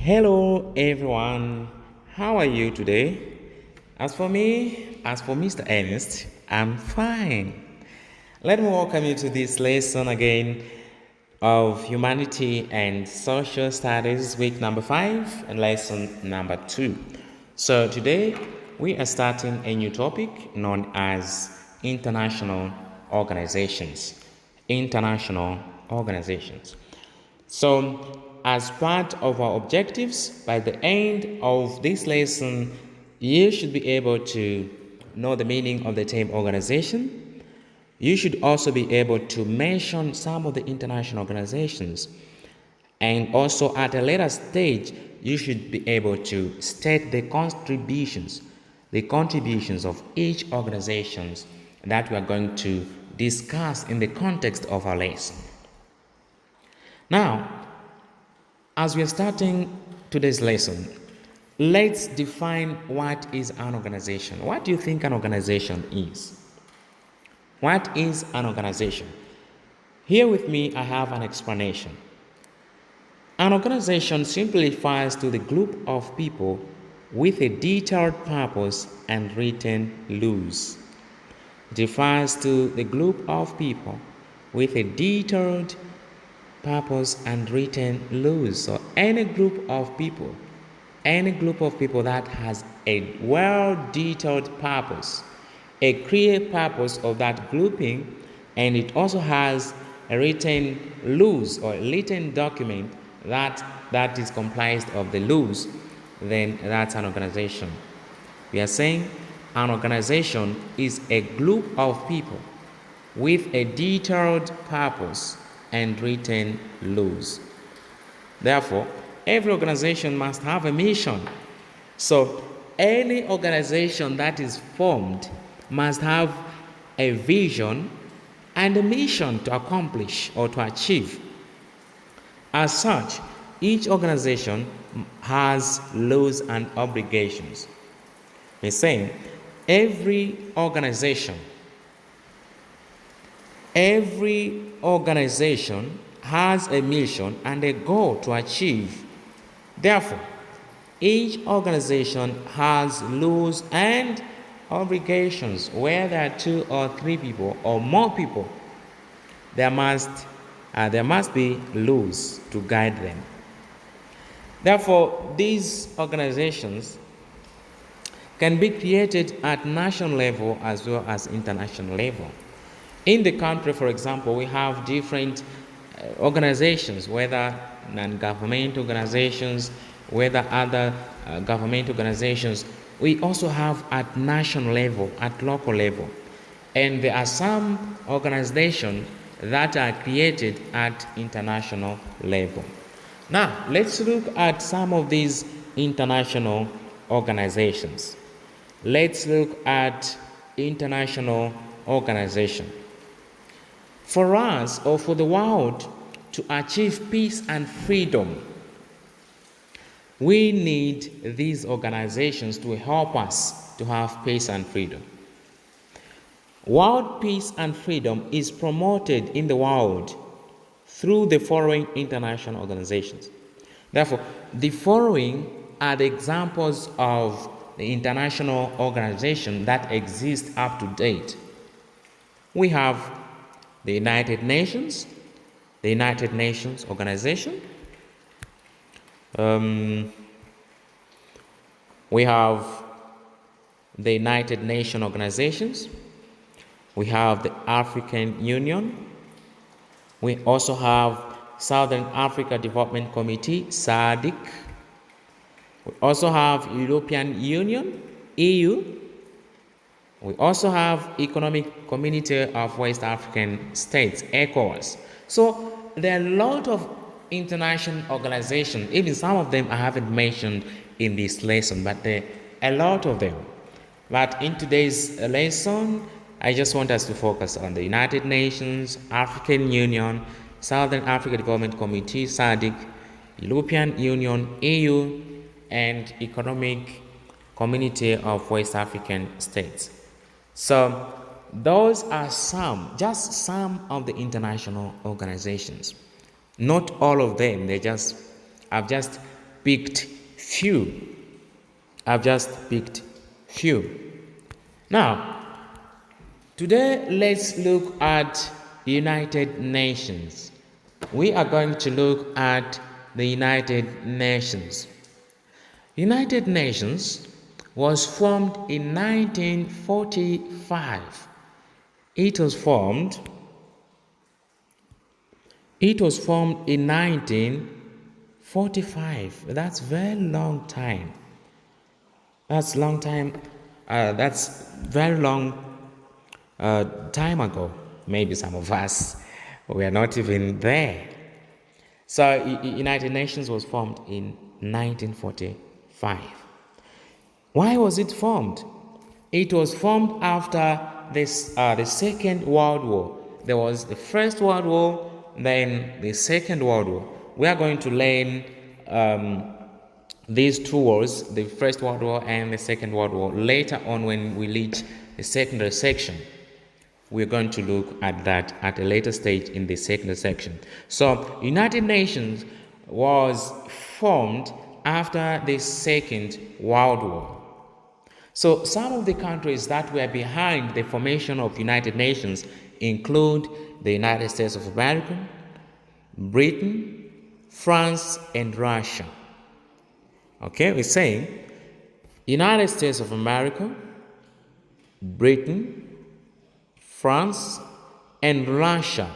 Hello everyone, how are you today? As for Mr. Ernest, I'm fine. Let me welcome you to this lesson again of Humanity and Social Studies, week number 5 and lesson number 2. So today we are starting a new topic known as international organizations. International organizations. So, as part of our objectives, by the end of this lesson, you should be able to know the meaning of the term organization. You should also be able to mention some of the international organizations. And also, at a later stage, you should be able to state the contributions of each organizations that we are going to discuss in the context of our lesson. Now, as we are starting today's lesson, let's define what is an organization. What do you think an organization is? What is an organization? Here with me, I have an explanation. An organization simply refers to the group of people with a detailed purpose and written rules. It refers to the group of people with a detailed purpose and written rules. So any group of people that has a well detailed purpose, a clear purpose of that grouping, and it also has a written rules or a written document that is comprised of the rules, then that's an organization. We are saying an organization is a group of people with a detailed purpose and written rules. Therefore, every organization must have a mission. So, any organization that is formed must have a vision and a mission to accomplish or to achieve. As such, each organization has rules and obligations. We're saying every organization has a mission and a goal to achieve. Therefore, each organization has rules and obligations. Where there are 2 or 3 people or more people, there must be rules to guide them. Therefore, these organizations can be created at national level as well as international level. In the country, for example, we have different organizations, whether non-government organizations, whether other government organizations. We also have at national level, at local level. And there are some organizations that are created at international level. Now, let's look at some of these international organizations. Let's look at international organization. For us or for the world to achieve peace and freedom, we need these organizations to help us to have peace and freedom. World peace and freedom is promoted in the world through the following international organizations. Therefore, the following are the examples of the international organization that exist up to date. We have the United Nations organization. We have the United Nations organizations. We have the African Union. We also have Southern Africa Development Committee, SADC. We also have European Union, EU. We also have Economic Community of West African States, ECOWAS. So there are a lot of international organizations. Even some of them I haven't mentioned in this lesson, but there are a lot of them. But in today's lesson, I just want us to focus on the United Nations, African Union, Southern Africa Development Committee, SADC, European Union, EU, and Economic Community of West African States. So those are just some of the international organizations. Not all of them. I've just picked few. I've just picked few. Now, today let's look at United Nations. We are going to look at the United Nations. United Nations was formed in 1945. It was formed in 1945. That's very long time. That's long time. That's very long time ago. Maybe some of us were not even there. So United Nations was formed in 1945. Why was it formed? It was formed after the Second World War. There was the First World War, then the Second World War. We are going to learn these two wars, the First World War and the Second World War, later on when we reach the secondary section. We're going to look at that at a later stage in the secondary section. So, United Nations was formed after the Second World War. So, some of the countries that were behind the formation of United Nations include the United States of America, Britain, France, and Russia. Okay, we're saying United States of America, Britain, France, and Russia.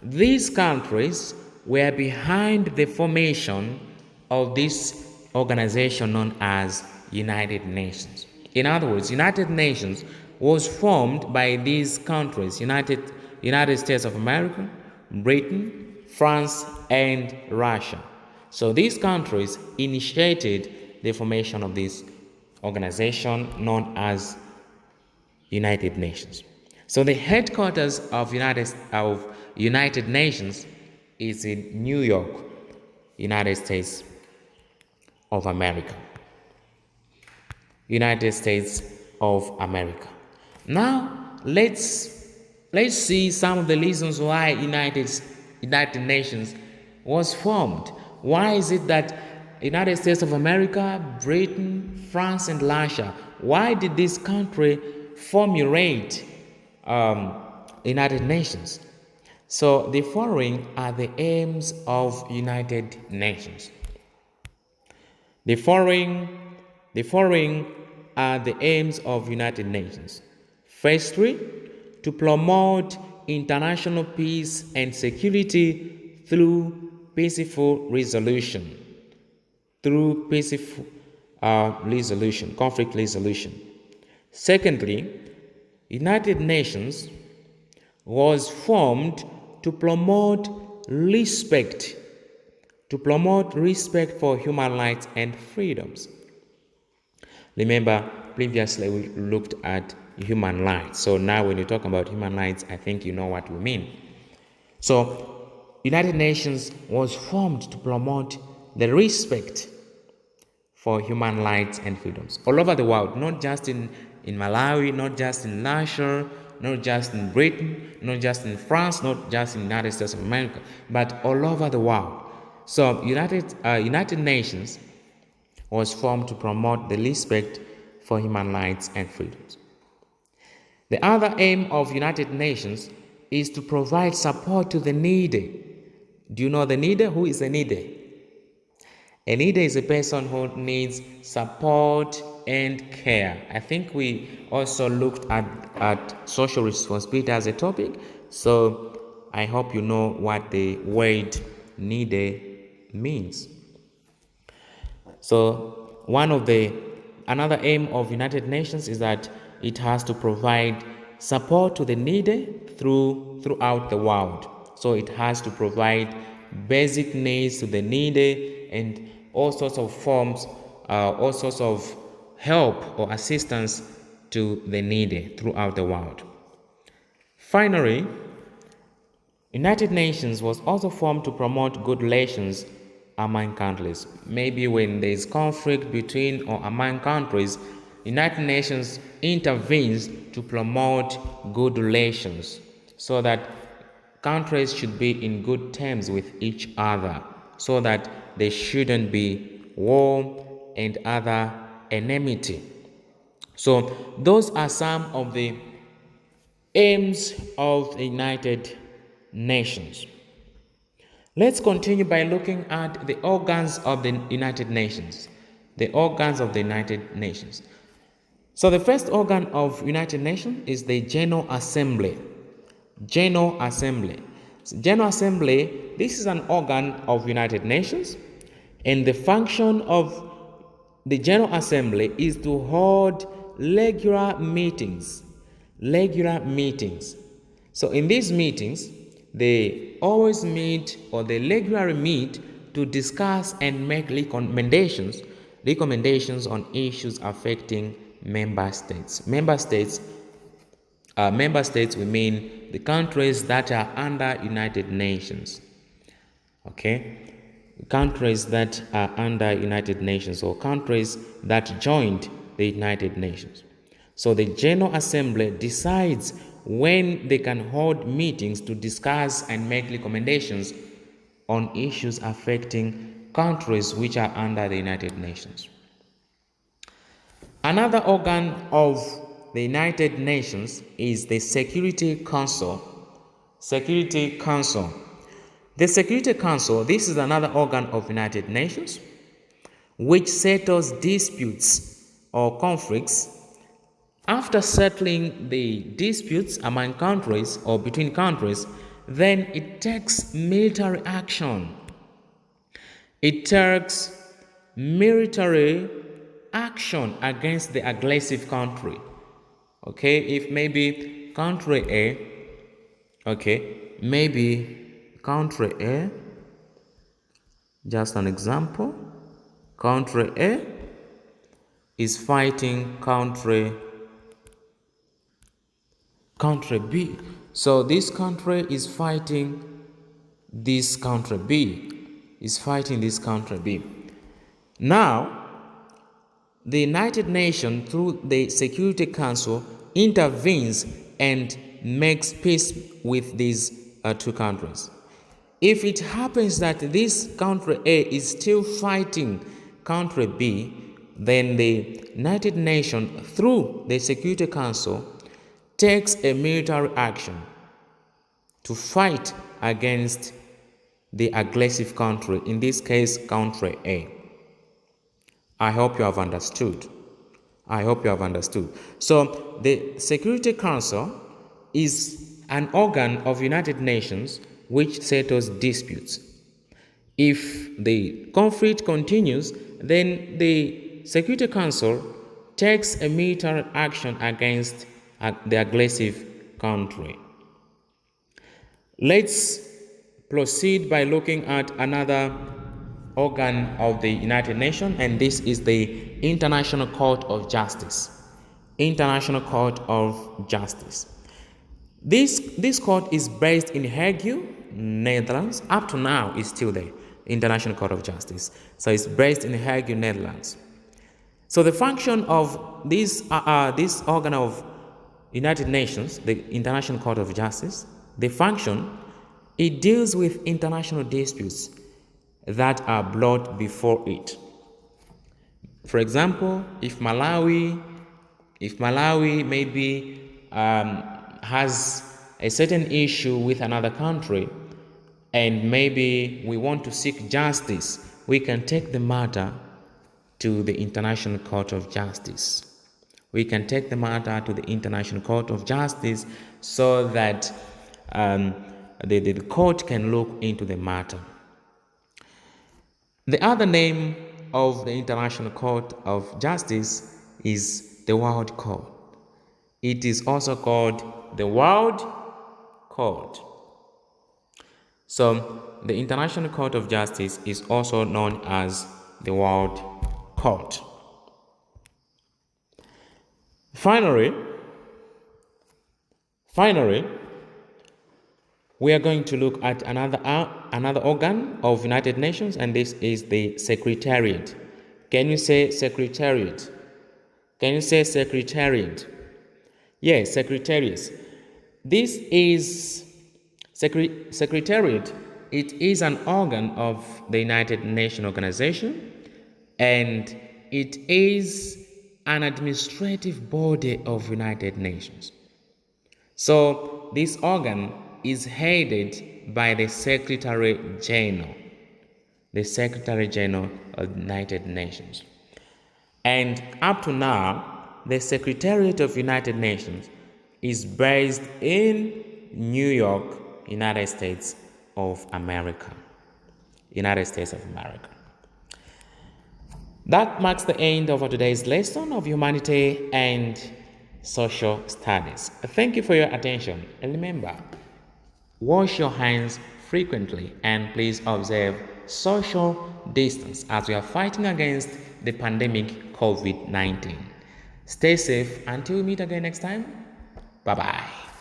These countries were behind the formation of this organization known as United Nations. In other words, United Nations was formed by these countries, United States of America, Britain, France, and Russia. So these countries initiated the formation of this organization known as United Nations. So the headquarters of United Nations is in New York, United States of America. United States of America. Now let's see some of the reasons why United Nations was formed. Why is it that United States of America, Britain, France, and Russia, why did this country formulate United Nations? So the following are the aims of United Nations. The following are the aims of United Nations. Firstly, to promote international peace and security through peaceful resolution. Conflict resolution. Secondly, United Nations was formed to promote respect for human rights and freedoms. Remember, previously we looked at human rights. So now when you talk about human rights, I think you know what we mean. So, United Nations was formed to promote the respect for human rights and freedoms all over the world, not just in Malawi, not just in Russia, not just in Britain, not just in France, not just in the United States of America, but all over the world. So United Nations was formed to promote the respect for human rights and freedoms. The other aim of United Nations is to provide support to the needy. Do you know the needy? Who is the needy? A needy is a person who needs support and care. I think we also looked at social responsibility as a topic. So I hope you know what the word needy means. So another aim of United Nations is that it has to provide support to the needy throughout the world. So it has to provide basic needs to the needy and all sorts of forms, all sorts of help or assistance to the needy throughout the world. Finally, United Nations was also formed to promote good relations among countries. Maybe when there is conflict between or among countries, United Nations intervenes to promote good relations so that countries should be in good terms with each other, so that there shouldn't be war, and other enmity. So those are some of the aims of the United Nations. Let's continue by looking at the organs of the United Nations. The organs of the United Nations. So the first organ of United Nations is the General Assembly. General Assembly. General Assembly, this is an organ of United Nations, and the function of the General Assembly is to hold regular meetings. Regular meetings. So in these meetings, they always meet or they regularly meet to discuss and make recommendations on issues affecting member states. Member states, we mean the countries that are under United Nations. Okay? Countries that are under United Nations or countries that joined the United Nations. So the General Assembly decides when they can hold meetings to discuss and make recommendations on issues affecting countries which are under the United Nations. Another organ of the United Nations is the Security Council. Security Council. The Security Council, this is another organ of United Nations which settles disputes or conflicts. After settling the disputes among countries or between countries, then it takes military action. It takes military action against the aggressive country. Okay, if maybe country A, country A, just an example, country A is fighting country B. So this country is fighting this country B. Now, the United Nations through the Security Council intervenes and makes peace with these two countries. If it happens that this country A is still fighting country B, then the United Nations through the Security Council takes a military action to fight against the aggressive country, in this case country A. I hope you have understood. So the Security Council is an organ of United Nations which settles disputes. If the conflict continues, then the Security Council takes a military action against the aggressive country. Let's proceed by looking at another organ of the United Nations, and this is the International Court of Justice. International Court of Justice. This court is based in Hague, Netherlands. Up to now, it's still there. International Court of Justice. So it's based in Hague, Netherlands. So the function of this organ of United Nations, the International Court of Justice, the function, it deals with international disputes that are brought before it. For example, if Malawi maybe has a certain issue with another country, and maybe we want to seek justice, we can take the matter to the International Court of Justice. We can take the matter to the International Court of Justice so that the court can look into the matter. The other name of the International Court of Justice is the World Court. It is also called the World Court. So the International Court of Justice is also known as the World Court. Finally, we are going to look at another organ of United Nations, and this is the Secretariat. Can you say Secretariat? Yes, Secretariat. This is Secretariat. It is an organ of the United Nations organization, and it is an administrative body of United Nations. So this organ is headed by the Secretary General, the Secretary General of the United Nations. And up to now, the Secretariat of United Nations is based in New York, United States of America. United States of America. That marks the end of today's lesson of Humanity and Social Studies. Thank you for your attention, and remember, wash your hands frequently and please observe social distance as we are fighting against the pandemic COVID-19. Stay safe until we meet again next time. Bye-bye.